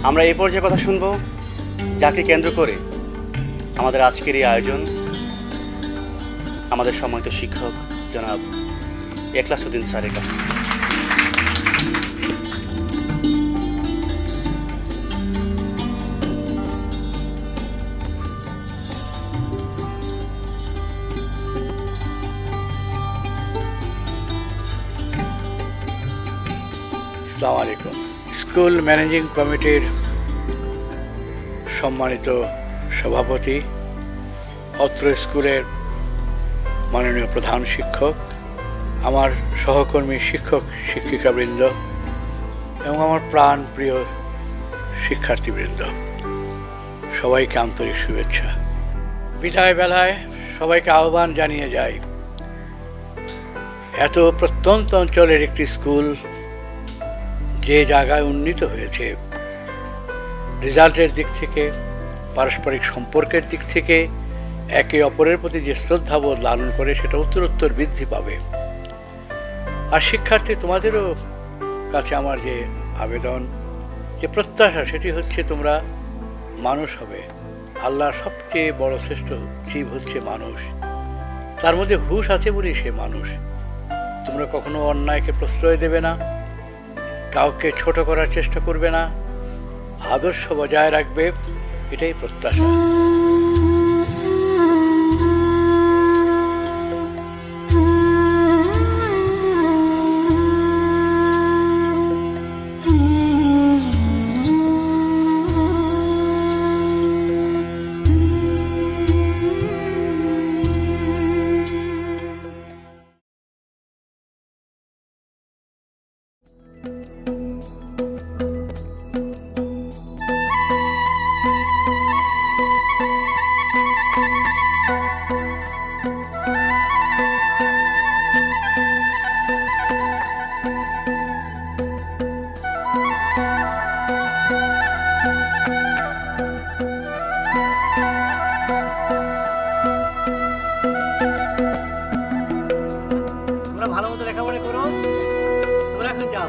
আমরা এই পর্যায়ে কথা শুনব যাকে কেন্দ্র করে আমাদের আজকের এই আয়োজন, আমাদের সম্মানিত শিক্ষক জনাব এখলাসউদ্দিন স্যারের কাছ থেকে। আসসালামু আলাইকুম। স্কুল ম্যানেজিং কমিটির সম্মানিত সভাপতি, অত্র স্কুলের মাননীয় প্রধান শিক্ষক, আমার সহকর্মী শিক্ষক শিক্ষিকাবৃন্দ এবং আমার প্রাণ প্রিয় শিক্ষার্থীবৃন্দ, সবাইকে আন্তরিক শুভেচ্ছা। বিদায় বেলায় সবাইকে আহ্বান জানিয়ে যাই, এত প্রত্যন্ত অঞ্চলের একটি স্কুল যে জায়গায় উন্নীত হয়েছে, রেজাল্টের দিক থেকে, পারস্পরিক সম্পর্কের দিক থেকে, একে অপরের প্রতি যে শ্রদ্ধাবোধ লালন করে, সেটা উত্তরোত্তর বৃদ্ধি পাবে। আর শিক্ষার্থী তোমাদেরও কাছে আমার যে আবেদন, যে প্রত্যাশা, সেটি হচ্ছে তোমরা মানুষ হবে। আল্লাহর সবচেয়ে বড় শ্রেষ্ঠ জীব হচ্ছে মানুষ, তার মধ্যে হুঁশ আছে বলেই সে মানুষ। তোমরা কখনো অন্যায়কে প্রশ্রয় দেবে না, কাউকে ছোট করার চেষ্টা করবে না, আদর্শ বজায় রাখবে, এটাই প্রত্যাশা। ভালো মতো লেখাপড়া করো, তোমরা এখন যাও।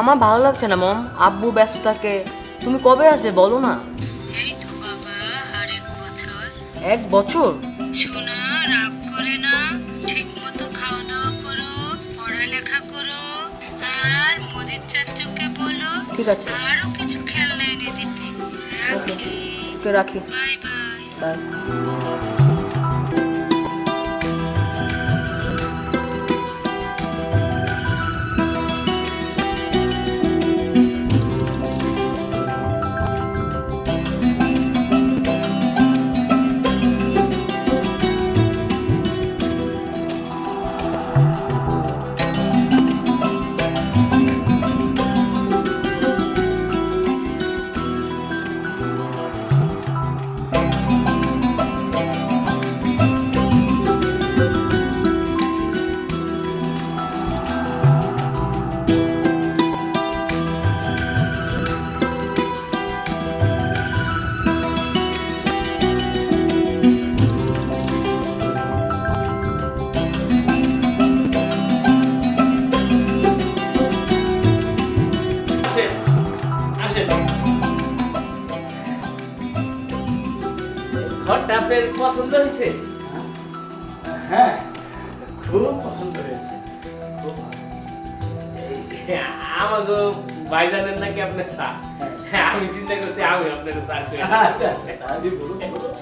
আমার ভালো লাগছে না মম, আব্বু ব্যস্ত থাকে। তুমি কবে আসবে বলো না। এই তো বাবা, আর 1 বছর। 1 বছর? সোনা, রাগ করে না, ঠিক মতো খাওয়া দাওয়া করো, পড়ালেখা করো, আর মোদির চাচুকে বলো ঠিক আছে। আরো কিছু খেলনা এনে দিতে। রাখি। ওকে, রাখি। Bye bye. বাই। আসেন আসেন, ঘরটা আপনার পছন্দ হয়েছে? হ্যাঁ, খুব পছন্দ হয়েছে। আমাকে ভাইজানের নাকি আপনার স্যার, আমি চিন্তা করছি আমি আপনার স্যার করি। আচ্ছা আচ্ছা, জি বলুন বলুন।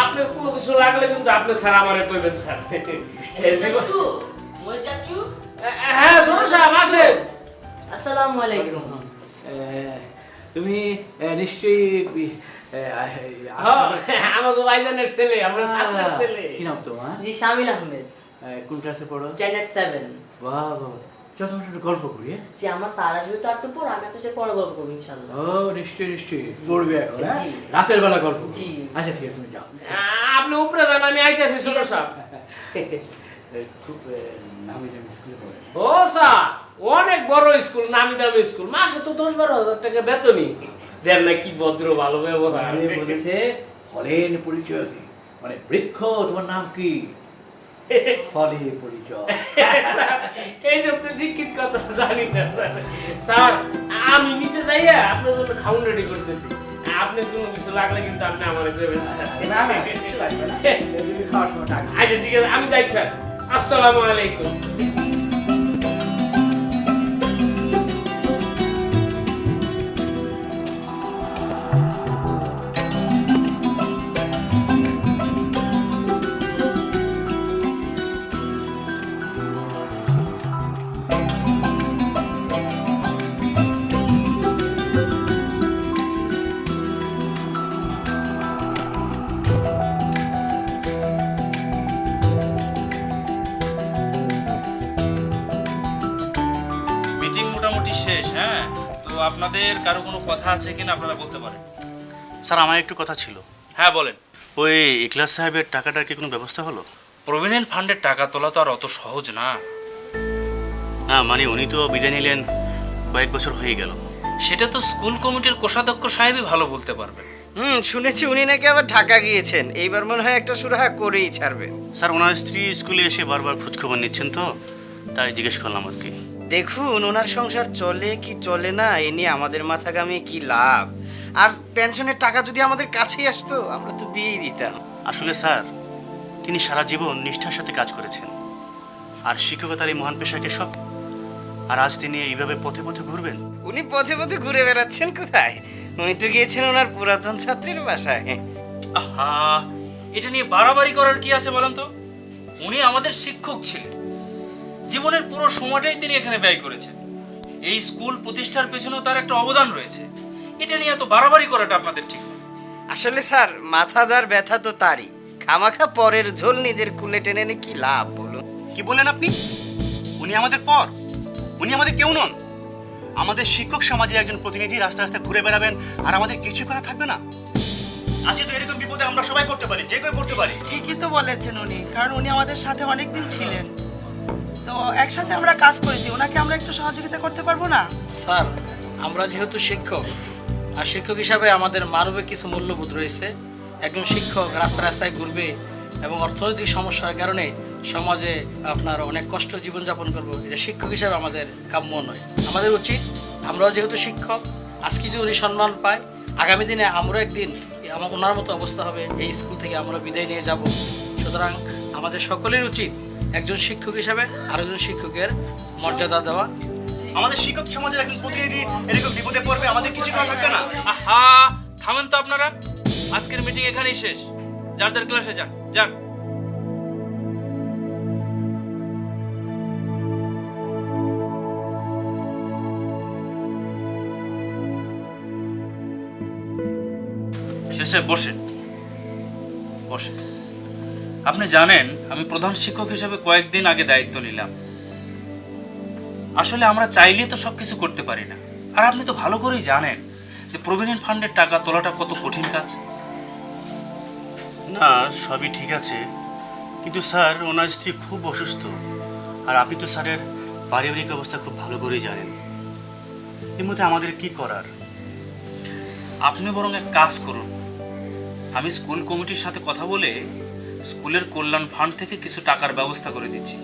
আপনার কোনো কিছু লাগলে কিন্তু আপনি স্যার আমারে কইবেন স্যার। হ্যাঁ ছোট সাহেব আসেন। আসসালামু আলাইকুম। তুমি নিশ্চয়ই আমাকে ভাইজানের ছেলে, আমার ছাত্রের ছেলে। কি নাম তোমার? জি, শামিল আহমেদ, কোন ক্লাসে পড়ো? স্ট্যান্ডার্ড 7। বাহ বাহ, চল তোমার সাথে গল্প করি। জি, আমার স্যার আসবে তো একটু পর, আমি আপনার সাথে পরে গল্প করবো ইনশাআল্লাহ। ও নিশ্চয়ই নিশ্চয়ই পড়বে এখন, হ্যাঁ? জি। রাতের বেলা গল্প। জি। আচ্ছা ঠিক আছে, তুমি যাও। আপনি উপরে যান, আমি আইতেছি ছোট সাহেব। খুব নামি দামি স্কুলে পড়ে। ও স্যার, অনেক বড় স্কুল, নামি দামি স্কুল, মাসে তো 10-12 হাজার টাকা বেতনই দেন না। কি ভদ্র ভালো ব্যবহার। বলেছে ফলের পরিচয় আছে, মানে বৃক্ষ। তোমার নাম কি? ফলে পরিচয়। এইসব তো শিক্ষিত কথা জানি না স্যার। স্যার আমি নিচে যাইয়া আপনার জন্য খাউন রেডি করতেছি, আপনার কোনো কিছু লাগলে কিন্তু আপনি আমার দেবেন স্যার। না না, কিছু লাগবে না। তুমি খাওয়ার সময় টাকা। আচ্ছা ঠিক আছে, আমি যাই স্যার। আসসালামু আলাইকুম। মিটিং মোটামুটি শেষ। হ্যাঁ, তো আপনাদের কারো কোনো কথা আছে কিনা আপনারা বলতে পারেন। স্যার, আমার একটু কথা ছিল। হ্যাঁ বলেন। ওই ইখলাস সাহেবের টাকাটার কি কোনো ব্যবস্থা হলো? প্রভিডেন্ট ফান্ডের টাকা তোলা তো আর অত সহজ না। না মানে উনি তো বিদায় নিলেন, কয়েক বছর হয়ে গেল। সেটা তো স্কুল কমিটির কোষাধ্যক্ষ সাহেবই ভালো বলতে পারবেন। শুনেছি উনি নাকি আবার ঢাকা গিয়েছেন, এইবার মনে হয় একটা সুরাহা করেই ছাড়বেন। স্যার, ওনার স্ত্রী স্কুলে এসে বারবার খোঁজখবর নিচ্ছেন, তো তাই জিজ্ঞেস করলাম আর কি। দেখুন, ওনার সংসার চলে কি চলে না এ নিয়ে আমাদের মাথা ঘামিয়ে কি লাভ। আর পেনশনের টাকা যদি আমাদের কাছেই আসতো, আমরা তো দিয়েই দিতাম। আসলে স্যার, তিনি সারা জীবন নিষ্ঠার সাথে কাজ করেছেন, আর শিক্ষকতার এই মহান পেশাকে সব। আর আজ তিনি এইভাবে পথে পথে ঘুরবেন? উনি পথে পথে ঘুরে বেড়াচ্ছেন কোথায়? উনি তো গিয়েছেন ওনার পুরাতন ছাত্রীর বাসায়। আহা, এটা নিয়ে বাড়াবাড়ি করার কি আছে বলেন তো? উনি আমাদের শিক্ষক ছিলেন, জীবনের পুরো সময়টাই তিনি এখানে ব্যয় করেছেন। এই স্কুল প্রতিষ্ঠার পেছনেও তার একটা অবদান রয়েছে। এটা নিয়ে এত বাড়াবাড়ি করাটা আপনাদের ঠিক না। আসলে স্যার, মাথা যার ব্যথা তো তারই। খামাখা পরের ঝোল নিজের কুলে টেনে এনে কি লাভ বলুন? কি বললেন আপনি? উনি আমাদের পর, উনি আমাদের কেউ নন। আমাদের শিক্ষক সমাজের একজন প্রতিনিধি রাস্তা রাস্তায় ঘুরে বেড়াবেন আর আমাদের কিছু করা থাকবে না? আজকে তো এরকম বিপদে আমরা সবাই পড়তে পারি, যে কেউ পড়তে পারি। ঠিকই তো বলেছেন উনি, কারণ উনি আমাদের সাথে অনেকদিন ছিলেন, তো একসাথে আমরা কাজ করেছি। ওনাকে আমরা একটু সহযোগিতা করতে পারবো না? স্যার, আমরা যেহেতু শিক্ষক, আর শিক্ষক হিসাবে আমাদের মানবিক কিছু মূল্যবোধ রয়েছে। একজন শিক্ষক রাস্তায় রাস্তায় ঘুরবে এবং অর্থনৈতিক সমস্যার কারণে সমাজে আপনার অনেক কষ্ট জীবনযাপন করব, এটা শিক্ষক হিসাবে আমাদের কাম্য নয়। আমাদের উচিত, আমরাও যেহেতু শিক্ষক, আজকে যদি উনি সম্মান পায়, আগামী দিনে আমরা একদিন ওনার মতো অবস্থা হবে, এই স্কুল থেকে আমরা বিদায় নিয়ে যাব। সুতরাং আমাদের সকলের উচিত একজন শিক্ষক হিসাবে আরেকজন শিক্ষকের মর্যাদা দেওয়া। আমাদের শিক্ষক সমাজের একজন প্রতিনিধি এরকম বিপদে পড়বে, আমাদের কিছু করা থাকবে না। আহা, থামেন তো আপনারা। আজকের মিটিং এখানেই শেষ। যার যার ক্লাসে যান যান। শেষে বসেন বসেন। আপনি জানেন আমি প্রধান শিক্ষক হিসেবে কয়েকদিন আগে দায়িত্ব নিলাম। আসলে আমরা চাইলে তো সবকিছু করতে পারি না, আর আপনি তো ভালো করেই জানেন যে প্রভিডেন্ট ফান্ডের টাকা তোলাটা কত কঠিন কাজ। না, সবই ঠিক আছে, কিন্তু স্যার ওনার স্ত্রী খুব অসুস্থ, আর আপনি তো স্যারের পারিবারিক অবস্থা খুব ভালো করেই জানেন। এর মধ্যে আমাদের কি করার? আপনি বরং এক কাজ করুন, আমি স্কুল কমিটির সাথে কথা বলে স্কুলের কল্যাণ ফান্ড থেকে কিছু টাকার ব্যবস্থা করে দিচ্ছি।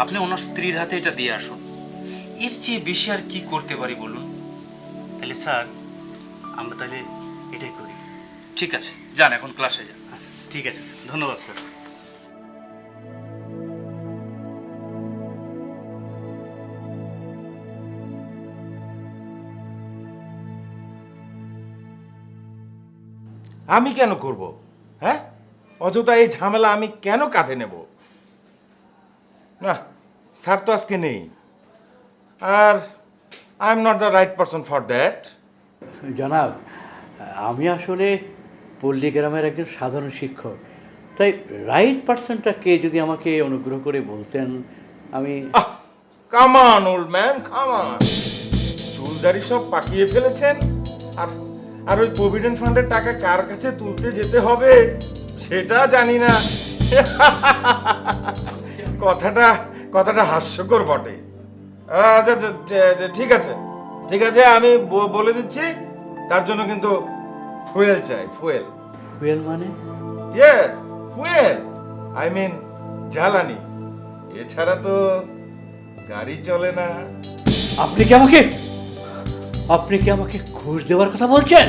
আপনি ওনার স্ত্রীর হাতে এটা দিয়ে আসুন। এর চেয়ে বেশি আর কি করতে পারি বলুন? তাহলে স্যার আমরা তাহলে এটাই করি। ঠিক আছে, যান এখন ক্লাসে যান। আচ্ছা, ঠিক আছে স্যার, ধন্যবাদ স্যার। আমি কেন করব? হ্যাঁ, অযথা এই ঝামেলা আমি কেন কাঁধে নেব? না, স্যার তো আজকে নেই, আর I am not the right person for that. জনাব, আমি আসলে পল্লী গ্রামের একজন সাধারণ শিক্ষক, তাই রাইট পার্সনটা কে যদি আমাকে অনুগ্রহ করে বলতেন। আমি come on old man, come on. চুলদারি সব পাকিয়ে ফেলেছেন, আর আর ওই প্রভিডেন্ট ফান্ডের টাকা কার কাছে তুলতে যেতে হবে সেটা জানি না। কথাটা হাস্যকর বটে। আচ্ছা, ঠিক আছে ঠিক আছে, আমি বলে দিচ্ছি, তার জন্য কিন্তু ফুয়েল চাই। ফুয়েল? ফুয়েল মানে? ইয়েস, ফুয়েল, আই মিন জ্বালানি। এছাড়া তো গাড়ি চলে না। আপনি কি আমাকে ঘুষ দেওয়ার কথা বলছেন?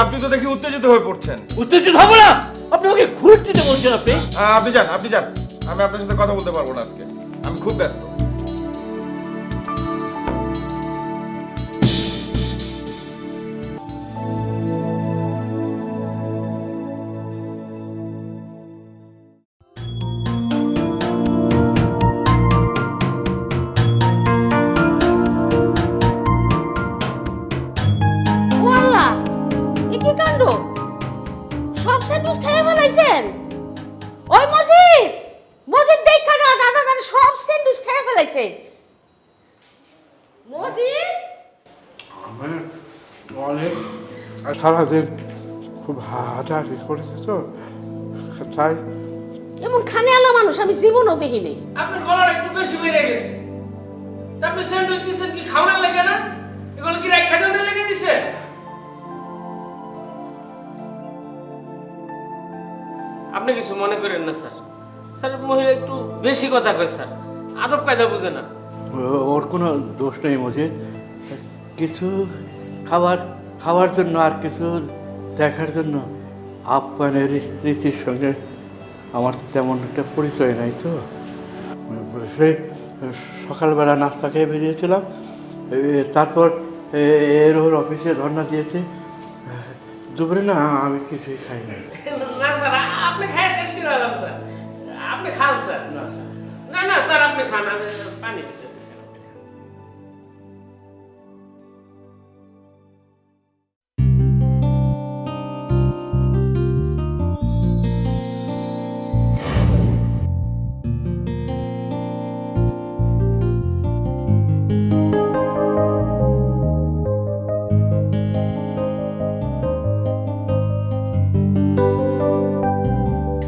আপনি তো দেখি উত্তেজিত হয়ে পড়ছেন। উত্তেজিত হব না, আপনি আমাকে ঘুষ দিতে বলছেন। আপনি যান। আমি আপনার সাথে কথা বলতে পারবো না আজকে, আমি খুব ব্যস্ত। ওয়াল্লাহ, এ কি কাণ্ড! সব স্যান্ডউইচ খেয়ে ফেলাইছেন? ওই মজিদ দেখা যা, দাদা সব স্যান্ডউইচ খেয়ে ফেলাইছে। মজিদ, সারাদিন খুব হাঁটাহাঁটি করেছে তো, তাই এমন খানে আলা মানুষ আমি জীবনও দেখিনি। আপনার গলাটা একটু বেশি বেড়ে গেছে। আপনি স্যান্ডউইচ দিচ্ছেন কি খাওয়ার লাগে না? এগুলো কি রাখা দেওয়ার লেগে দিছে? আপনি কিছু মনে করেন না স্যার। স্যার, মহিলা একটু বেশি কথা কয় স্যার, আদব কায়দা বুঝে না। ওর কোনো দোষ নেই মজিদ। কিছু খাওয়ার জন্য আর কিছু দেখার জন্য আপ্যায়নের রীতির সঙ্গে আমার তেমন একটা পরিচয় নাই তো। সেই সকালবেলা নাস্তা খেয়ে বেরিয়েছিলাম, তারপর ওর অফিসে ধর্ণা দিয়েছে। দুপুরে না আমি কিছুই খাই নাই। না স্যার, আপনি খায় শেষ করে আলাম স্যার। আপনি খান স্যার। না স্যার, আপনি খান, আমি পানি দিতেছি স্যার।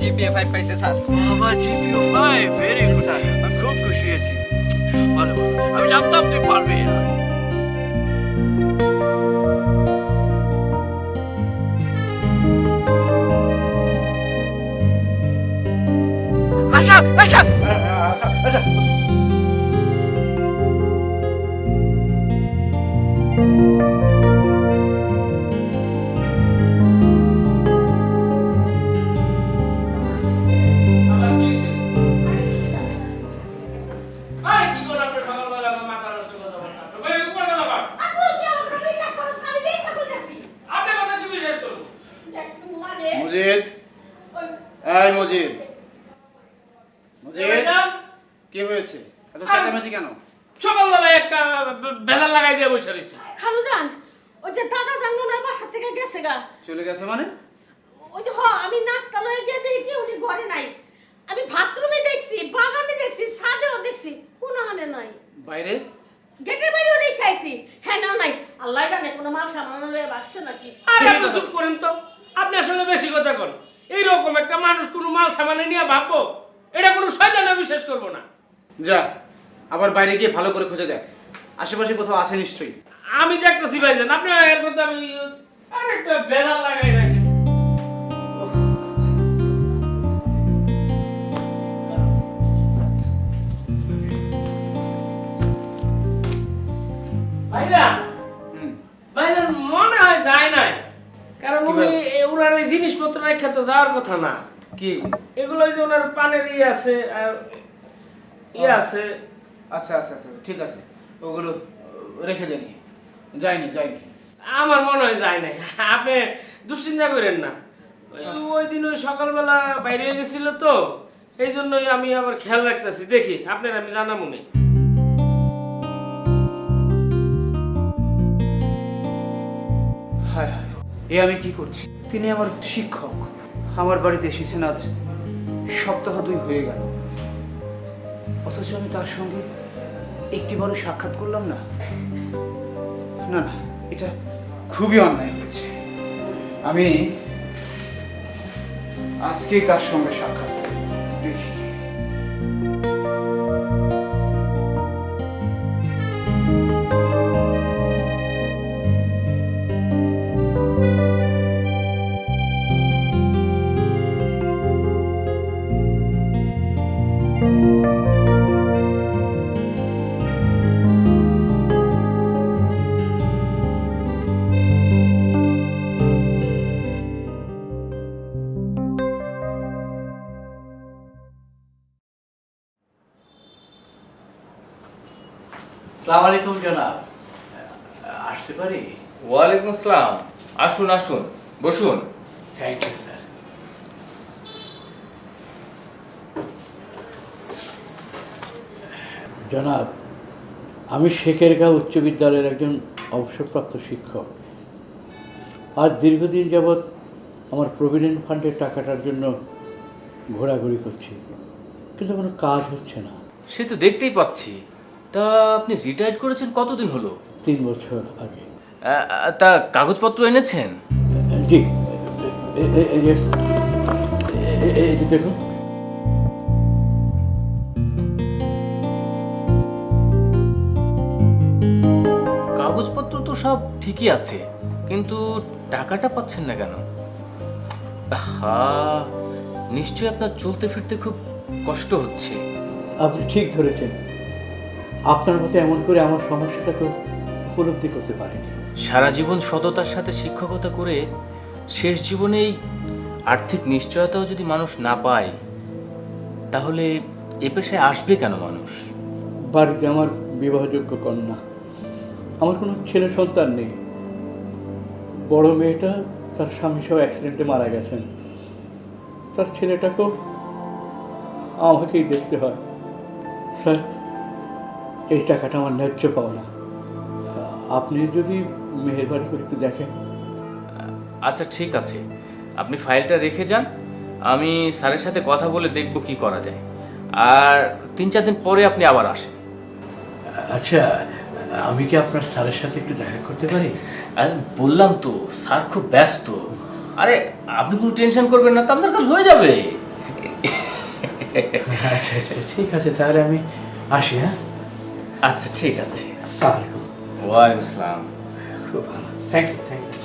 জিপিএ 5 পাইছে স্যার। বাবা, জিপিও 5, ভেরি গুড স্যার। আমি খুব খুশি হয়েছি। আমি জানতাম তুই পারবি। আশা আশা আবার কি হয়েছে? আরে কি করলাম আপনার সকালবেলা আমার মাথা নষ্ট কথা বললাম ভাই উপরে গেল আবার আপনি কি আমাকে বিশ্বাস করেন না? আমি দেখা কইতাছি। আপনি কথা কি বিশ্বাস করবো মানে মজিদ, এই মজিদ, মজিদ, ম্যাডাম, কি হয়েছে? এত চেঁচামেচি কেন? সকালবেলা একটা বেজার লাগাই দিয়ে বসে রয়েছে। খালুজান, ওই যে দাদা জানলো না বাসা থেকে গেছে গা। চলে গেছে মানে? ওই যে আমি নাস্তা লয়ে গিয়ে দেখি উনি ঘরে নাই। আমি বাথরুমে দেখছি, বাগানে দেখছি, ছাদেও দেখছি, কোনখানে নাই। বাইরে? গেটের বাইরেও দেখাইছি, হ্যাঁ না নাই। আল্লাহ জানে কোনো মাল সামানো লয়ে বাঁচছে নাকি। আরে আপনি চুপ করেন তো, আপনি আসলে বেশি কথা কন। এইরকম একটা মানুষ কোনো মাল সামানে নিয়ে ভাববো, এটা কোনো শয়তানে বিশ্বাস করবো না। যা, আবার বাইরে গিয়ে ভালো করে খুঁজে দেখ, আশেপাশে কোথাও আছে নিশ্চয়ই। আমি দেখতেছি ভাইজান, আপনি এর কথা আমি আরে একটা বেজার লাগাই রাখি। ভাইজান, ভাইজান মনে হয় যায় নাই, কারণ উনি ওনার এই জিনিসপত্র রেখে তো যাওয়ার কথা না। কি এগুলো যে ওনার পানের আছে আর আছে। আচ্ছা আচ্ছা আচ্ছা, ঠিক আছে, ওগুলো রেখে দেনি। যাইনি যাইনি। আমার মনে হয় যায় নাই, আপনি দুশ্চিন্তা করেন না। ওই দিন ওই সকালবেলা বাইরে হয়ে গেছিল তো, এই জন্যই আমি আবার খেয়াল রাখতেছি। দেখি আপনার আমি জানাবো না। হায় হায়, এ আমি কি করছি? তিনি আমার শিক্ষক, আমার বাড়িতে এসেছেন আজ সপ্তাহ 2 হয়ে গেল, অথচ আমি তার সঙ্গে একটিবারও সাক্ষাৎ করলাম না। না না, এটা খুবই অন্যায় হয়েছে। আমি আজকেই তার সঙ্গে সাক্ষাৎ করব। দেখি। আসসালামু আলাইকুম জনাব, আসতে পারি? ওয়ালাইকুম আসসালাম, আসুন আসুন, বসুন। Thank you sir. জনাব, আমি শেখেরগাঁও উচ্চ বিদ্যালয়ের একজন অবসরপ্রাপ্ত শিক্ষক। আজ দীর্ঘদিন যাবৎ আমার প্রভিডেন্ট ফান্ডের টাকাটার জন্য ঘোরাঘুরি করছি, কিন্তু কোনো কাজ হচ্ছে না। সে তো দেখতেই পাচ্ছি। তা আপনি রিটায়ার্ড করেছেন কতদিন হলো? 3 বছর আগে। তা কাগজপত্র এনেছেন? জি, এই যে দেখুন। কাগজপত্র তো সব ঠিকই আছে, কিন্তু টাকাটা পাচ্ছেন না কেন? হ্যাঁ, নিশ্চয়ই আপনার চলতে ফিরতে খুব কষ্ট হচ্ছে। আপনি ঠিক ধরেছেন, আপনার মতো এমন করে আমার সমস্যাটাকে উপলব্ধি করতে পারেনি। সারা জীবন সততার সাথে শিক্ষকতা করে শেষ জীবনেই আর্থিক নিশ্চয়তাও যদি মানুষ না পায়, তাহলে এ পেশায় আসবে কেন মানুষ? বাড়িতে আমার বিবাহযোগ্য কন্যা, আমার কোনো ছেলে সন্তান নেই। বড় মেয়েটা তার স্বামী সহ অ্যাক্সিডেন্টে মারা গেছেন, তার ছেলেটাকেও আমাকেই দেখতে হয়। স্যার, এই টাকাটা আমার ন্যায্য পাওনা, আপনি যদি মেহেরবানি করে একটু দেখেন। আচ্ছা ঠিক আছে, আপনি ফাইলটা রেখে যান, আমি স্যারের সাথে কথা বলে দেখব কি করা যায়। আর 3-4 দিন পরে আপনি আবার আসেন। আচ্ছা, আমি কি আপনার স্যারের সাথে একটু দেখা করতে পারি? আর বললাম তো, স্যার খুব ব্যস্ত। আরে আপনি কোনো টেনশন করবেন না, তো আপনার কাজ হয়ে যাবে। আচ্ছা ঠিক আছে, তাহলে আমি আসি। হ্যাঁ, আচ্ছা ঠিক আছে। আসসালামু আলাইকুম। ওয়ালাইকুম আসসালাম। খুব ভালো, থ্যাংক ইউ থ্যাংক ইউ।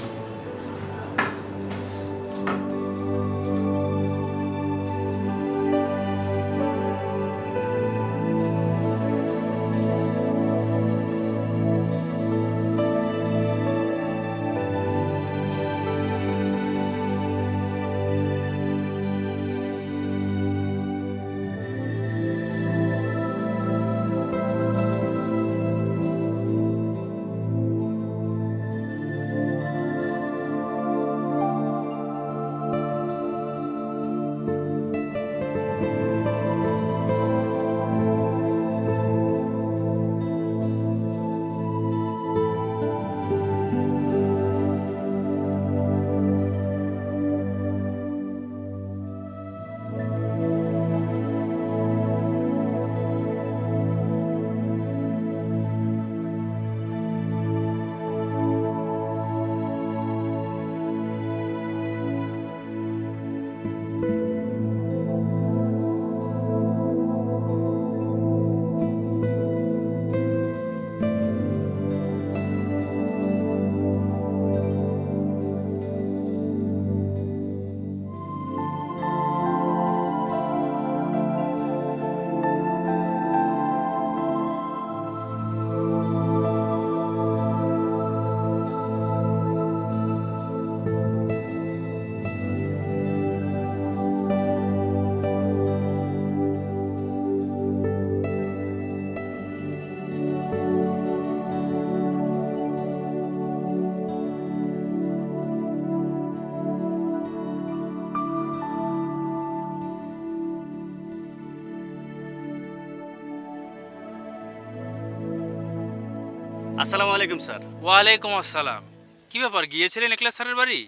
আসসালামু আলাইকুম স্যার। ওয়ালাইকুম আসসালাম। কি ব্যাপার, গিয়েছিলেন একলাস স্যারের বাড়ি?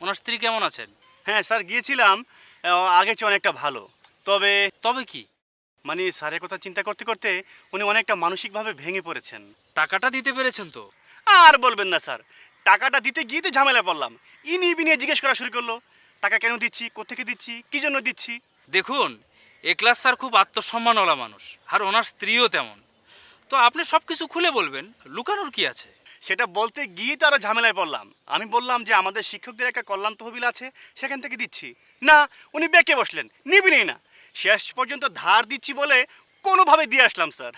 ওনার স্ত্রী কেমন আছেন? হ্যাঁ স্যার, গিয়েছিলাম। আগের চেয়ে অনেকটা ভালো। তবে তবে কি? মানে স্যারের কথা চিন্তা করতে করতে উনি অনেকটা মানসিকভাবে ভেঙে পড়েছেন। টাকাটা দিতে পেরেছেন তো? আর বলবেন না স্যার, টাকাটা দিতে গিয়ে তো ঝামেলায় পড়লাম। ইনি বিনিয়ে জিজ্ঞেস করা শুরু করলো, টাকা কেন দিচ্ছি, কোত্থেকে দিচ্ছি, কি জন্য দিচ্ছি। দেখুন, একলাস স্যার খুব আত্মসম্মানওয়ালা মানুষ, আর ওনার স্ত্রীও তেমন। তো আপনি সব কিছু খুলে বলবেন, লুকানোর কি আছে? সেটা বলতে গিয়ে তো আরো ঝামেলায় পড়লাম। আমি বললাম যে আমাদের শিক্ষকদের একটা কল্যাণ তহবিল আছে, সেখান থেকে দিচ্ছি। না, উনি বেঁকে বসলেন, নিবিনই না। শেষ পর্যন্ত ধার দিচ্ছি বলে কোনোভাবে দিয়ে আসলাম স্যার।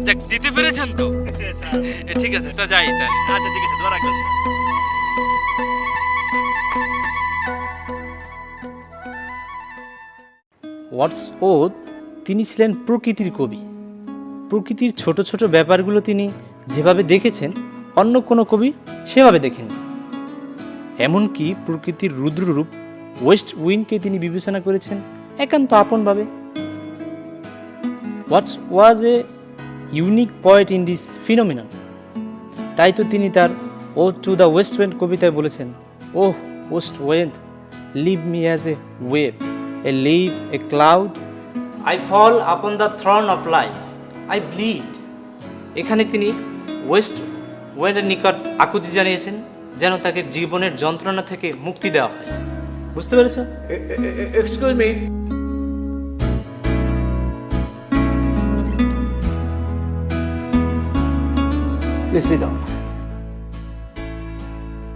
যাক, দিতে পেরেছেন তো? ঠিক আছে, তা যাই তাহলে। আচ্ছা ঠিক আছে, দোয়া রাখবেন স্যার। ওয়ার্ডসওয়ার্থ তিনি ছিলেন প্রকৃতির কবি। প্রকৃতির ছোট ছোট ব্যাপারগুলো তিনি যেভাবে দেখেছেন অন্য কোনো কবি সেভাবে দেখেননি। এমনকি প্রকৃতির রুদ্ররূপ ওয়েস্ট উইন্ডকে তিনি বিবেচনা করেছেন একান্ত আপনভাবে। What's was a unique point in this phenomenon. তাই তো তিনি তার ode to the west wind কবিতায় বলেছেন, oh west wind, leave me as a wave, a leaf, a cloud, I fall upon the throne of life, I bleed. এখানে তিনি West ওয়েন্ডের নিকট আকুতি জানিয়েছেন যেন তাকে জীবনের যন্ত্রণা থেকে মুক্তি দেওয়া হয়। বুঝতে পেরেছ? এক্সকিউজ মি,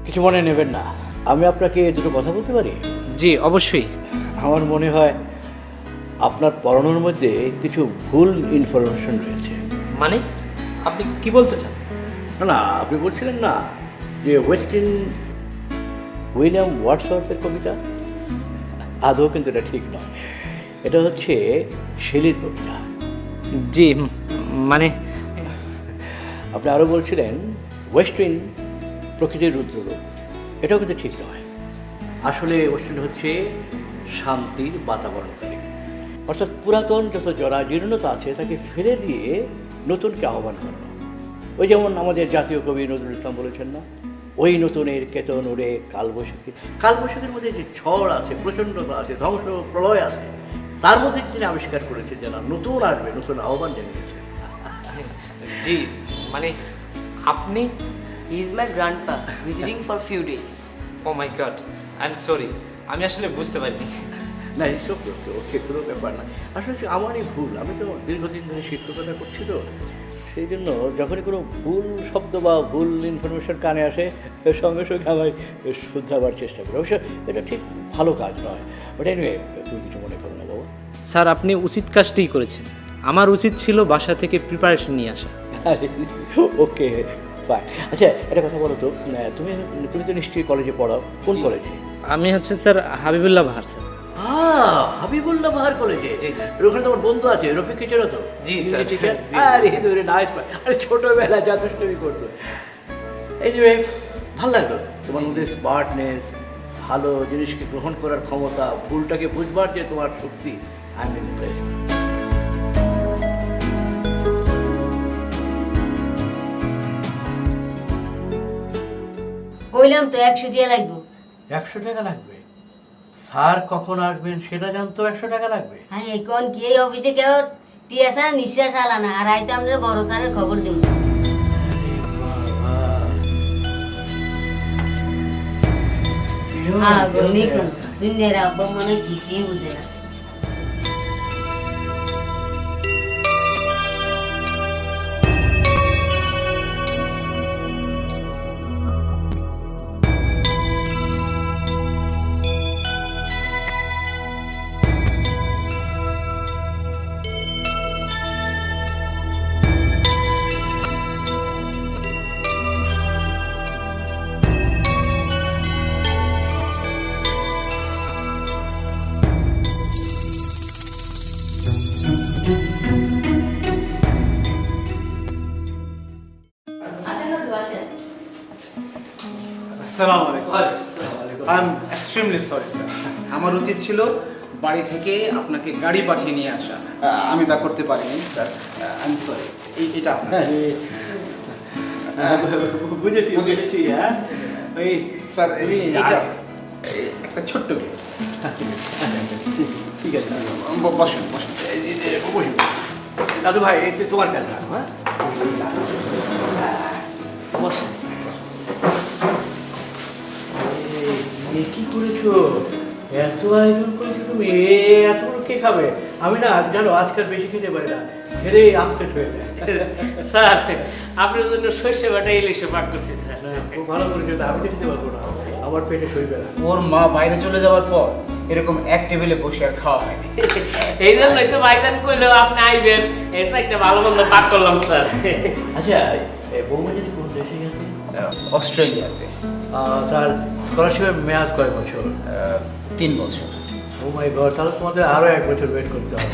কিছু মনে নেবেন না, আমি আপনাকে দুটো কথা বলতে পারি? জি অবশ্যই। আমার মনে হয় আপনার পড়ানোর মধ্যে কিছু ভুল ইনফরমেশন রয়েছে। মানে আপনি কি বলতে চান? না না, আপনি বলছিলেন না যে ওয়েস্টিন উইলিয়াম ওয়ার্ডসওয়ার্থের কবিতা? আদৌ কিন্তু এটা ঠিক নয়, এটা হচ্ছে শেলির কবিতা। জি মানে আপনি আরও বলছিলেন ওয়েস্টিন প্রকৃতির রুদ্ররূপ, এটাও কিন্তু ঠিক নয়। আসলে ওয়েস্টিন হচ্ছে শান্তির বাতাবরণকারী, অর্থাৎ পুরাতন যত জরাজীর্ণতা আছে তাকে ফেলে দিয়ে নতুনকে আহ্বান করানো। ওই যেমন আমাদের জাতীয় কবি নজরুল ইসলাম বলেছেন না, ওই নতুনের কেতন ওরে কালবৈশাখী। কালবৈশাখীর মধ্যে যে ঝড় আছে, প্রচণ্ডতা আছে, ধ্বংস প্রলয় আছে, তার মধ্যে তিনি আবিষ্কার করেছেন যেন নতুন আসবে, নতুন আহ্বান জানিয়েছেন। জি মানে আপনি? He is my grandpa visiting for few days. Oh my god, I am sorry, আমি আসলে বুঝতে পারিনি। না, ওকে, কোনো ব্যাপার না। আসলে আমারই ভুল, আমি তো দীর্ঘদিন ধরে শিক্ষকতা করছি, তো সেই জন্য যখনই কোনো ভুল শব্দ বা ভুল ইনফরমেশন কানে আসে সঙ্গে সঙ্গে আমি শুধরাবার চেষ্টা করি। অবশ্য এটা ঠিক ভালো কাজ নয়, বাট এনিওয়ে, তুমি কিছু মনে করো না বাবু। স্যার আপনি উচিত কাজটাই করেছেন, আমার উচিত ছিল বাসা থেকে প্রিপারেশন নিয়ে আসা। Okay fine. আচ্ছা একটা কথা বলো তো, তুমি তুমি তো নিশ্চয়ই কলেজে পড়াও, কোন কলেজে? আমি হচ্ছে স্যার হাবিবুল্লাহ বাহার স্যার। হাবিবুল্লাহ বাহার কলেজে? ওখানে তোমার বন্ধু আছে রফিক চেনো তো? জি স্যার। আরে ইজ ভেরি নাইস বয়। আরে ছোটবেলায় যা দুষ্টুমি করতো। এই যে ভালো লাগলো তোমার মধ্যে স্মার্টনেস, ভালো জিনিসকে গ্রহণ করার ক্ষমতা, ভুলটাকে বুঝবার যে তোমার শক্তি, আই এম ইমপ্রেসড। কইলাম তো 100 টাকা লাগবে। 100 টাকা লাগবে? স্যার কখন আসবেন সেটা জানতো 100 টাকা লাগবে? হ্যাঁ, এখন কি এই অফিসে কেউ টিয়া স্যার নিঃশ্বাস আলা না, আর আইতো আমরা বড় স্যারের খবর দিব। হ্যাঁ বললি কোন দুনিয়ার আব্বা মনে কিছুই বুঝে না। আসসালামু আলাইকুম। I am extremely sorry sir, আমার উচিত ছিল বাড়ি থেকে আপনাকে গাড়ি পাঠিয়ে নিয়ে আসা, আমি তা করতে পারিনি স্যার, আই এম সরি। এটা আপনার বুঝেছি বুঝেছি। হ্যাঁ ওই স্যার তুমি একটা ছোট্ট গিফট। ঠিক আছে বসুন বসুন। বসুন দাদু ভাই, এই যে তোমার কাছে রাখো। হ্যাঁ বসেন। কি করেছো? এত আয়োজন করেছো তুমি, এতগুলো কে খাবে? আমি না জানো আজকাল বেশি খেতে পারি না, খেলেই আপসেট হয়ে যায়। স্যার আপনার জন্য সর্ষে বাটা ইলিশে পাক করছি স্যার। খুব ভালো করেছো, আমি তো খেতে পারবো না, আমার পেটে সইবে না। ওর মা বাইরে চলে যাওয়ার পর এরকম এক টেবিলে বসে আর খাওয়া হয়নি। এই জন্যই তো ভাইজান কইলো আপনি আইবেন, এসে একটা ভালো মন্দ পাক করলাম স্যার। আচ্ছা, বৌমা যদি কোন দেশে গেছে? অস্ট্রেলিয়াতে। তার স্কলারশিপের মেয়াদ কয় বছর? 3 বছর। ও মাই গড, তাহলে তোমাদের আরো 1 বছর ওয়েট করতে হবে।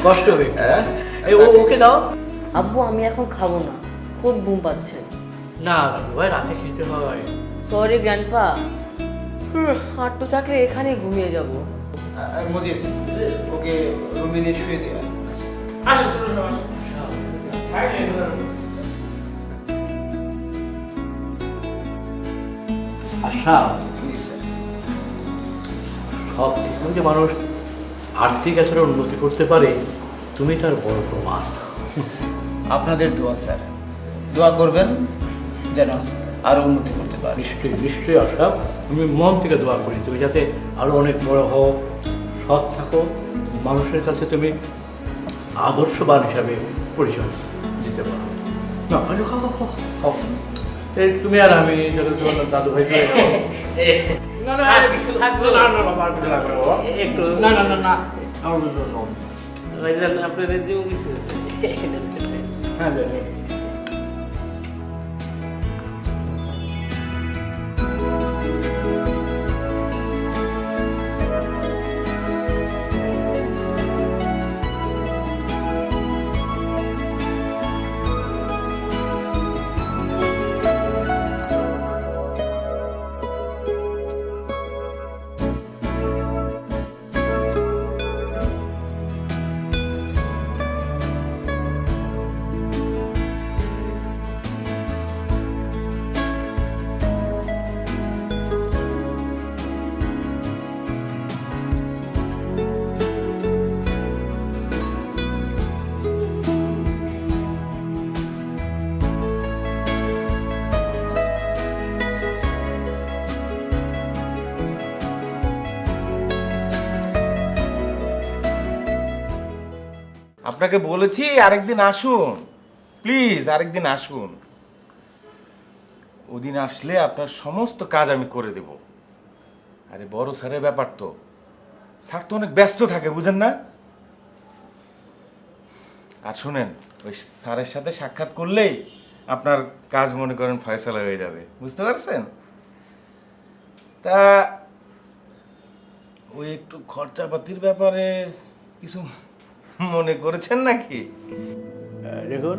কষ্ট হবে। ওকে দাও। আব্বু আমি এখন খাবো না, খুব ঘুম পাচ্ছে। না দাদু ভাই, রাতে খেতে হয়। সরি গ্র্যান্ডপা, হাঁটু থাকলে এখানেই ঘুমিয়ে যাব। মজিদ, ওকে রুমে নিয়ে শুয়ে দেয়া। আসুন চলুন আসুন। আশা, জি স্যার। সব থেকে যে মানুষ আর্থিক আকারে উন্নতি করতে পারে, তুমি তার বড় প্রমাণ। আপনাদের দোয়া স্যার, দোয়া করবেন যেন আরো উন্নতি করতে পারি। নিশ্চয়ই নিশ্চয়ই আশা, তুমি মন থেকে দোয়া করি তুমি যাতে আরো অনেক বড় হও, সৎ থাকো, মানুষের কাছে তুমি আদর্শবান হিসাবে পরিচয় দিতে পারো। না খাও খাও খাও খাও। এই তুমি আর আমি তোমার দাদু ভাই না না আর কিছু লাগবে না। না বাবা, আর কিছু লাগবে না বাবা। একটু না না না না আমার ভাইজান আপনাদের দিব কিছু। হ্যাঁ আপনাকে বলেছি আরেকদিন আসুন, প্লিজ আরেকদিন আসুন। ওদিন আসলে আপনার সমস্ত কাজ আমি করে দেব। আরে বড় স্যারের ব্যাপার তো, স্যার তো অনেক ব্যস্ত থাকে, বুঝেন না? আর শুনেন, ওই স্যারের সাথে সাক্ষাৎ করলেই আপনার কাজ মনে করেন ফয়সালা হয়ে যাবে, বুঝতে পারছেন? তা ওই একটু খরচাপাতির ব্যাপারে কিছু মনে করেছেন নাকি? দেখুন,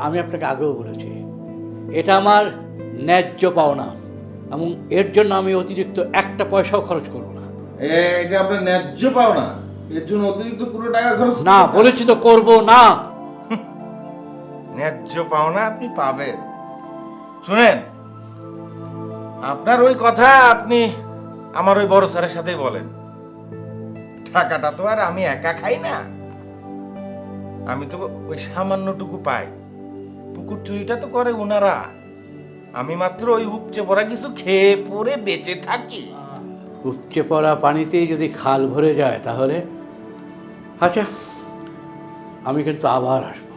আমি আপনাকে আগেও বলেছি এটা আমার ন্যায্য পাওনা, এবং এর জন্য আমি অতিরিক্ত একটা পয়সাও খরচ করব না। এটা আপনার ন্যায্য পাওনা, এর জন্য অতিরিক্ত পুরো টাকা খরচ না, বলেছি তো করব না। ন্যায্য পাওনা আপনি পাবেন। শুনেন, আপনার ওই কথা আপনি আমার ওই বড় স্যারের সাথেই বলেন। টাকাটা তো আর আমি একা খাই না, আমি তো ওই সামান্যটুকু পাই। পুকুর চুরিটা তো করে ওনারা, আমি মাত্র ওই উপচে পড়া কিছু খেয়ে পরে বেঁচে থাকি। উপচে পড়া পানিতেই যদি খাল ভরে যায় তাহলে আচ্ছা, আমি কিন্তু আবার আসবো।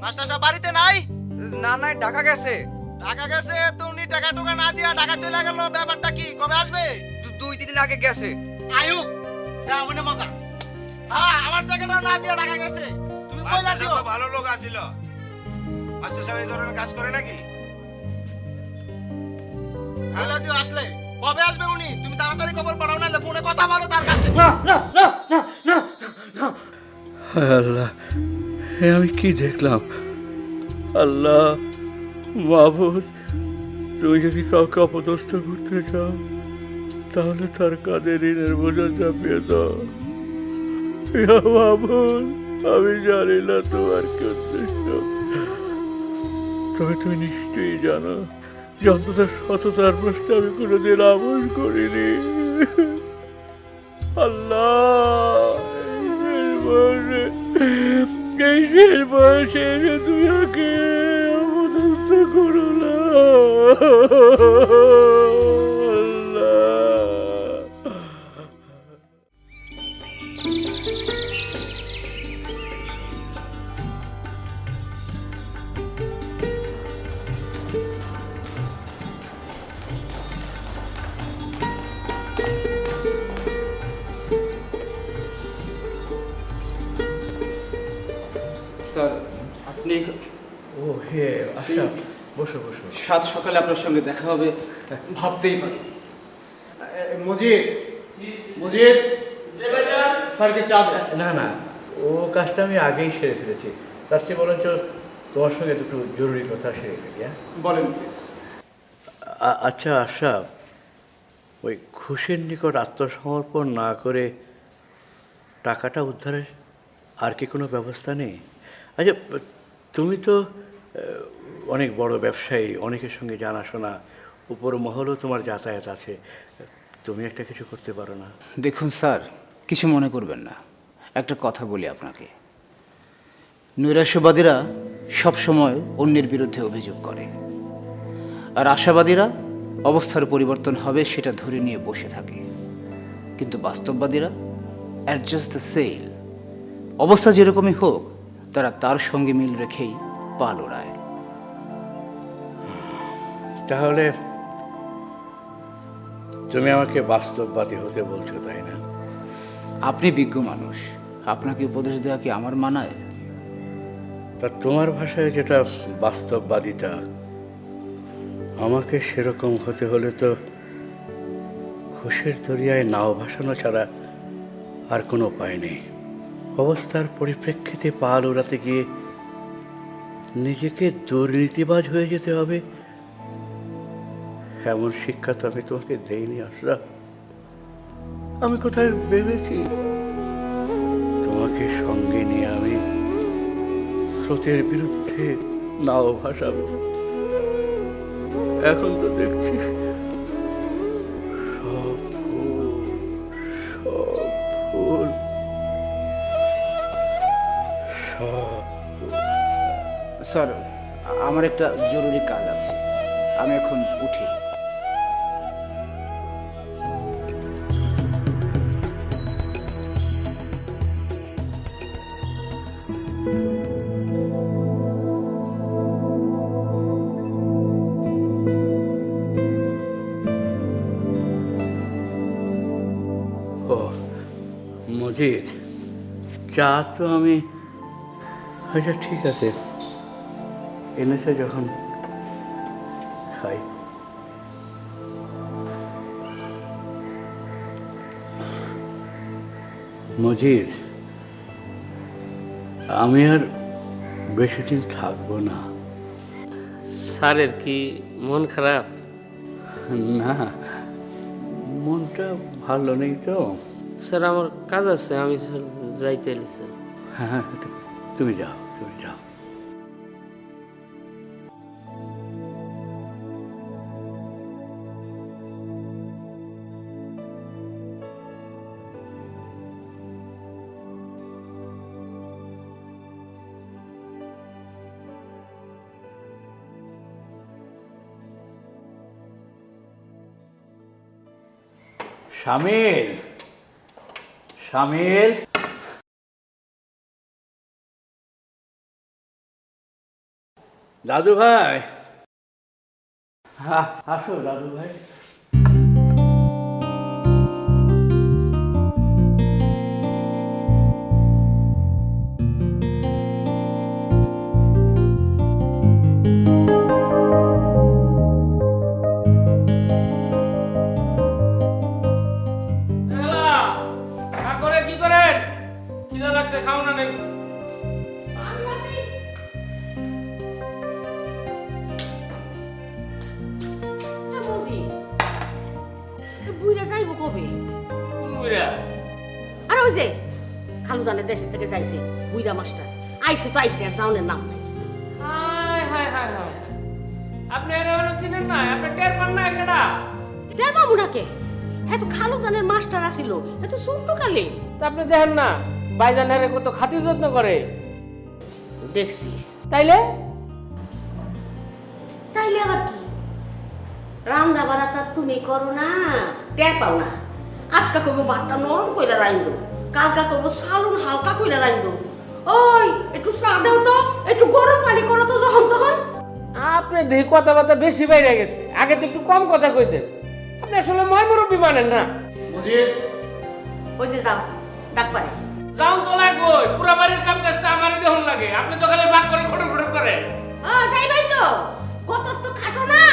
মাস্টার সাহেব বাড়িতে নাই? না না, ঢাকা গেছে। ঢাকা গেছে? তো উনি টাকা টুকা না দিয়া ঢাকা চলে গেল, ব্যাপারটা কি? কবে আসবে? 2-3 দিন আগে গেছে। আয়ুক, না মনে মজা। হ্যাঁ, আমার টাকাটা না দিয়া ঢাকা গেছে। তুমি কইলা দিও। ভালো লোক আছিল। মাস্টার সাহেব এই ধরনের কাজ করে নাকি? কইলা দিও আসলে। কবে আসবে উনি? তুমি তাড়াতাড়ি খবর পাঠাও, নাহলে ফোনে কথা বলো তার কাছে। হায় আল্লাহ, এ আমি কি দেখলাম? আল্লাহ মাবুদ, তুমি যদি কাউকে অপদস্থ করতে চাও তাহলে তার কাঁধে ঋণের বোঝা চাপিয়ে দাও। ইয়া মাবুদ, আমি জানি না তোমার কি উদ্দেশ্য, তবে তুমি নিশ্চয়ই জানো যে অন্তত সততার প্রশ্নে আমি কোনোদিন আপোষ করিনি। আল্লাহ, এই শেষ বয়সে এসে তুমি ওকে অপদস্থ করো না আল্লাহ। স্যার, আপনি ও হে, আচ্ছা বসো বসো। সাত সকালে আপনার সঙ্গে দেখা হবে ভাবতেই পারি। মজিদ, মজিদ, স্যারকে চা দেন। না না, ও কাজটা আমি আগেই সেরে ফেলেছি। তার চেয়ে বরঞ্চ তোমার সঙ্গে দুটো জরুরি কথা সেরে ফেলি। হ্যাঁ বলেন প্লিজ। আচ্ছা আশরাফ, ওই ঘুষের নিকট আত্মসমর্পণ না করে টাকাটা উদ্ধারের আর কি কোনো ব্যবস্থা নেই? আচ্ছা, তুমি তো অনেক বড় ব্যবসায়ী, অনেকের সঙ্গে জানাশোনা, উপর মহলও তোমার যাতায়াত আছে, তুমি একটা কিছু করতে পারো না? দেখুন স্যার, কিছু মনে করবেন না, একটা কথা বলি আপনাকে। নৈরাশ্যবাদীরা সবসময় অন্যের বিরুদ্ধে অভিযোগ করে, আর আশাবাদীরা অবস্থার পরিবর্তন হবে সেটা ধরে নিয়ে বসে থাকে। কিন্তু বাস্তববাদীরা অ্যাডজাস্ট দ্য সেল, অবস্থা যেরকমই হোক তারা তার সঙ্গে মিল রেখেই পাল ওড়ায়। তাহলে তুমি আমাকে বাস্তববাদী হতে বলছো, তাই না? আপনি বিজ্ঞ মানুষ, আপনাকে উপদেশ দেওয়া কি আমার মানায়? তা তোমার ভাষায় যেটা বাস্তববাদিতা, আমাকে সেরকম হতে হলে তো ঘুষের দরিয়ায় নাও ভাসানো ছাড়া আর কোনো উপায় নেই। অবস্থার পরিপ্রেক্ষিতে পাল ওড়াতে গিয়ে নিজেকে দুর্নীতিবাজ হয়ে যেতে হবে, এমন শিক্ষা তো আমি তোমাকে দেইনি আশরাফ। আমি কোথায় ভেবেছি তোমাকে সঙ্গে নিয়ে আমি স্রোতের বিরুদ্ধে নাও ভাসাবো? এখন তো দেখছি সব ফুল স্যার, আমার একটা জরুরি কাজ আছে, আমি এখন উঠি। ও মজিদ, চা তো আমি, আচ্ছা ঠিক আছে, এনেছে যখন খাই। মজিদ, আমি আর বেশি দিন থাকবো না। স্যারের কি মন খারাপ? না, মনটা ভালো নেই তো। স্যার আমার কাজ আছে, আমি যাইতে স্যার। হ্যাঁ, তুমি যাও, তুমি যাও। শামিল, শামিল। দাদু ভাই, হ্যাঁ আসো দাদু ভাই। কি করেন? খিদা লাগছে, খাও না নেই? বুইরা যাইব কবে? কোন বুইরা? আর ওই যে খালুজানের দেশের থেকে যাইছে বুইরা মাস্টার, আইছে তো আইছে, আর যাওনের নাম নাই। হায় হায় হায় হায়, আপনি এর হলো চিনেন না? আপনি টের পান না কেডা? টের পাবো না কে? এত খালুজানের মাস্টার আসিল, এত ছোট্ট কালে। তা আপনি দেখেন না ভাইজানের কত খাতির যত্ন করে? দেখছি। তাইলে তাইলে আবার কি? রান্না বাড়া তার তুমি করো না, টের পাও না। আজকা করবো ভাতটা নরম কইরা রাইন্দ, কালকা করবো সালুন হালকা কইরা রাইন্দ। ওই একটু চা দাও তো, একটু গরম পানি করো তো যখন তখন। আপনি দেখি কথাবার্তা বেশি বাইরে গেছে, আগে তো একটু কম কথা কইতেন। আপনি আসলে ময় মুরব্বী মানেন না। ওই যে যাও ডাক পারে। যাও তো লাগবই, পুরা বাড়ির কাম কাজটা আমারই দেখুন লাগে। আপনি তো খালি বাক করে খড় খড় করেন। যাই ভাই তো, কত তো খাটো না,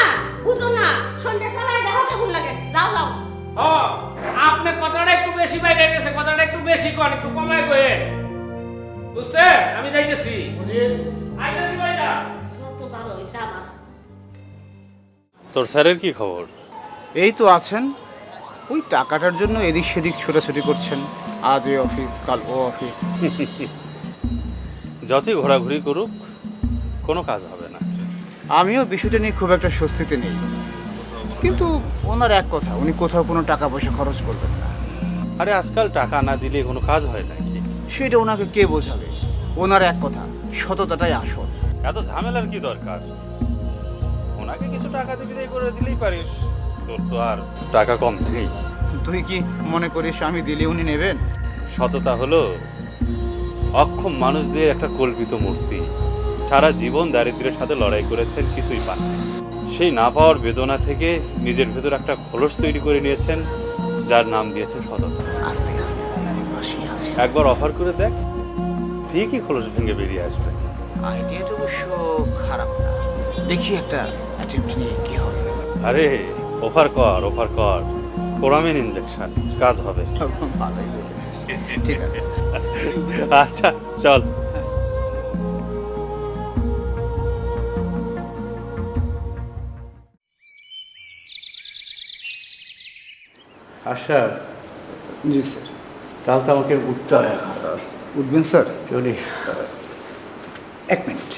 বুঝো না, সন্ধ্যা চালাই দেখো কেমন লাগে। যাও যাও। আপনি কথাটা একটু বেশি বাইরে গেছে, কথাটা একটু বেশি কন, একটু কমায় কয়ে। বুঝছেন? আমি যাইতেছি। আইতেছি ভাইয়া। যত জানো হইছে আমার। তোর স্যারের কি খবর? এই তো আছেন, ওই টাকাটার জন্য এদিক সেদিক ছোটাছুটি করছেন। আজ এই অফিস, কাল ও অফিস। যতই ঘোরাঘুরি করুক কোনো কাজ হবে না। আমিও বিষয়টা নিয়ে খুব একটা স্বস্তিতে নেই, কিন্তু ওনার এক কথা, উনি কোথাও কোনো টাকা পয়সা খরচ করবেন না। আরে আজকাল টাকা না দিলে কোনো কাজ হয় নাকি? সেটা ওনাকে কে বোঝাবে? ওনার এক কথা, সততাটাই আসল। এত ঝামেলার কি দরকার? ওনাকে কিছু টাকা দিয়ে করে দিলেই পারিস। তোর তো আর টাকা কম নেই। তুই কি মনে করিস আমি দিলে উনি নেবেন? সততা হলো অক্ষম মানুষদের একটা কল্পিত মূর্তি। সারা জীবন দারিদ্র্যের সাথে লড়াই করেছেন, কিছুই পান। সেই না পাওয়ার বেদনা থেকে নিজের ভেতর একটা খোলস তৈরি করে নিয়েছেন, যার নাম দিয়েছেন সততা। আস্তে আস্তে একবার অফার করে দেখ, ঠিকই খোলস ভেঙে বেরিয়ে আসবে। আইডিয়াটা অবশ্য খারাপ না, দেখি একটা অ্যাটেম্পট নিয়ে কি হবে। আরে অফার কর, অফার কর, কোরামিন ইনজেকশন, কাজ হবে। ভালোই বলেছিস, ঠিক আছে। আচ্ছা চল। আচ্ছা। জি স্যার। তাহলে তো আমাকে উঠতে হয় এখন। উঠবেন স্যার? চলি। এক মিনিট,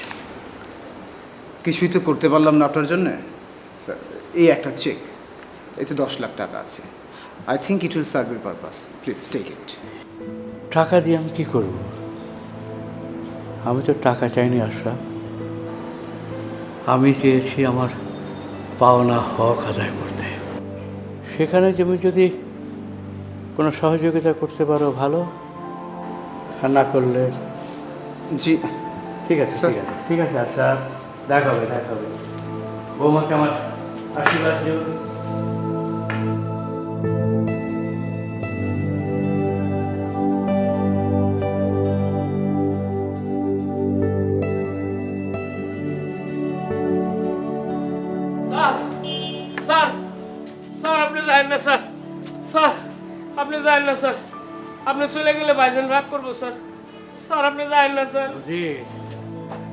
কিছুই তো করতে পারলাম না আপনার জন্য। স্যার এই একটা চেক, এতে 10 লাখ টাকা আছে। I think it will serve your purpose, please take it. টাকা দিয়ে আমি কী করব? আমি তো টাকা চাইনি আশরাফ, আমি চেয়েছি আমার পাওনা হক আদায় করতে। সেখানে তুমি যদি কোনো সহযোগিতা করতে পারো ভালো, আর না করলে জি ঠিক আছে। ঠিক আছে, ঠিক আছে আশরাফ, দেখা হবে, দেখা হবে। বৌমাকে আমার আশীর্বাদ দিও। স্যার স্যার স্যার আপনি যাবেন না স্যার। স্যার আপনি যাবেন না স্যার, আপনি চলে গেলে ভাইজান রাগ করবো স্যার। স্যার আপনি যাবেন না স্যার।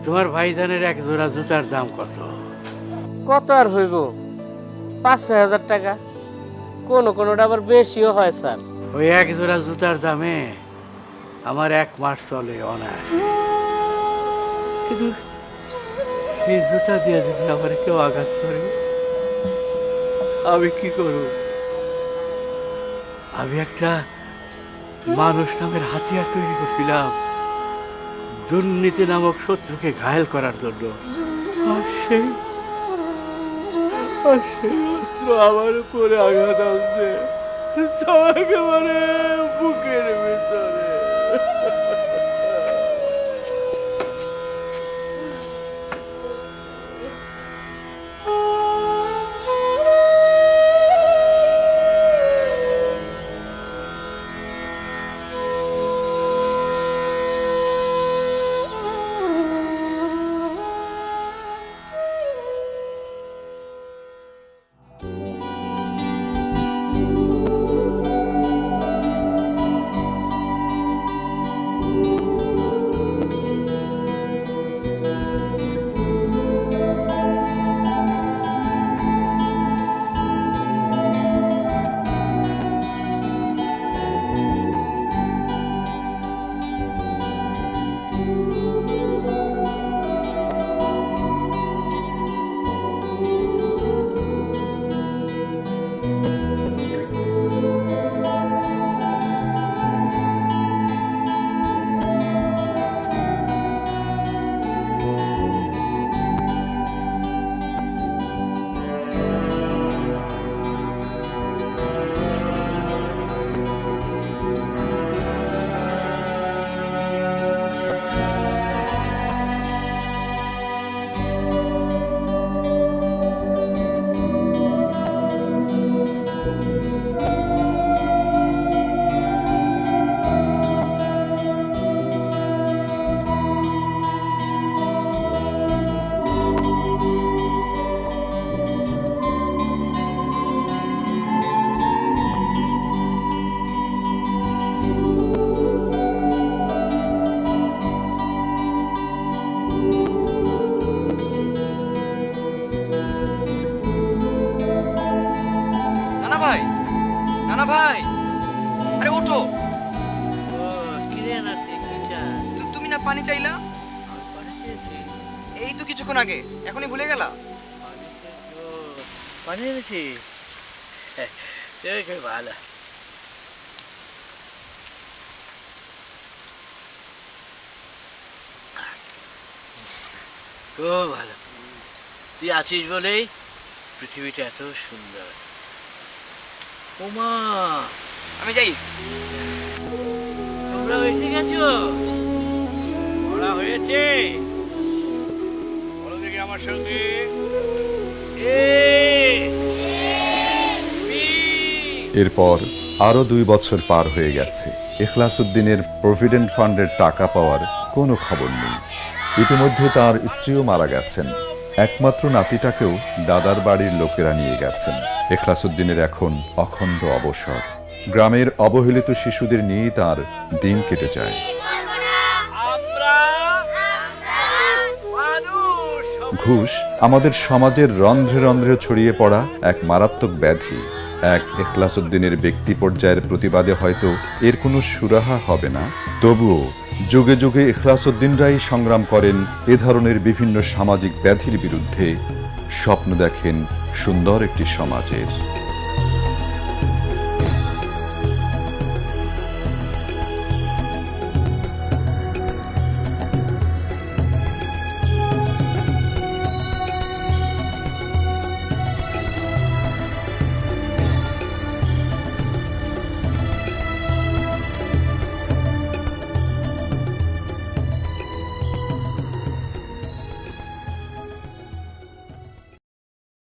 তোমার ভাইজানের এক জোড়া জুতার দাম কত? কত আর হইব? 5-6 হাজার টাকা, কোনোটা আবার বেশিও হয় স্যার। ওই এক জোড়া জুতার দামে আমার 1 মাস চলে অনায়াস। কিন্তু এই জুতা দিয়ে যদি আমার কেউ আঘাত করে, আমি কি করব? আমি একটা মানুষ নামের হাতিয়ার তৈরি করছিলাম দুর্নীতি নামক শত্রুকে ঘায়েল করার জন্য। আর সেই অস্ত্র আমার উপরে আঘাত আসছে, একেবারে বুকের ভিতরে। পানি চাইলা? এই তো কিছুক্ষণ আগে, এখনই ভুলে গেলা? পানি এনেছি, ভালো। খুব ভালো, তুই আছিস বলেই পৃথিবীটা এত সুন্দর। ওমা, আমি যাই। তোমরা এসে গেছো? বলা হয়েছে, বলো দেখি আমার সঙ্গে। এরপর আরো 2 বছর পার হয়ে গেছে। ইখলাসউদ্দিনের প্রভিডেন্ট ফান্ডের টাকা পাওয়ার কোনো খবর নেই। ইতিমধ্যে তার স্ত্রীও মারা গেছেন। একমাত্র নাতিটাকেও দাদার বাড়ির লোকেরা নিয়ে গেছেন। ইখলাসউদ্দিনের এখন অখণ্ড অবসর। গ্রামের অবহেলিত শিশুদের নিয়েই তার দিন কেটে যায়। ঘুষ আমাদের সমাজের রন্ধ্রে রন্ধ্রে ছড়িয়ে পড়া এক মারাত্মক ব্যাধি। এক ইখলাসউদ্দিনের ব্যক্তি পর্যায়ের প্রতিবাদে হয়তো এর কোনো সুরাহা হবে না, তবুও যুগে যুগে ইখলাসউদ্দিনরাই সংগ্রাম করেন এ ধরনের বিভিন্ন সামাজিক ব্যাধির বিরুদ্ধে। স্বপ্ন দেখেন সুন্দর একটি সমাজের।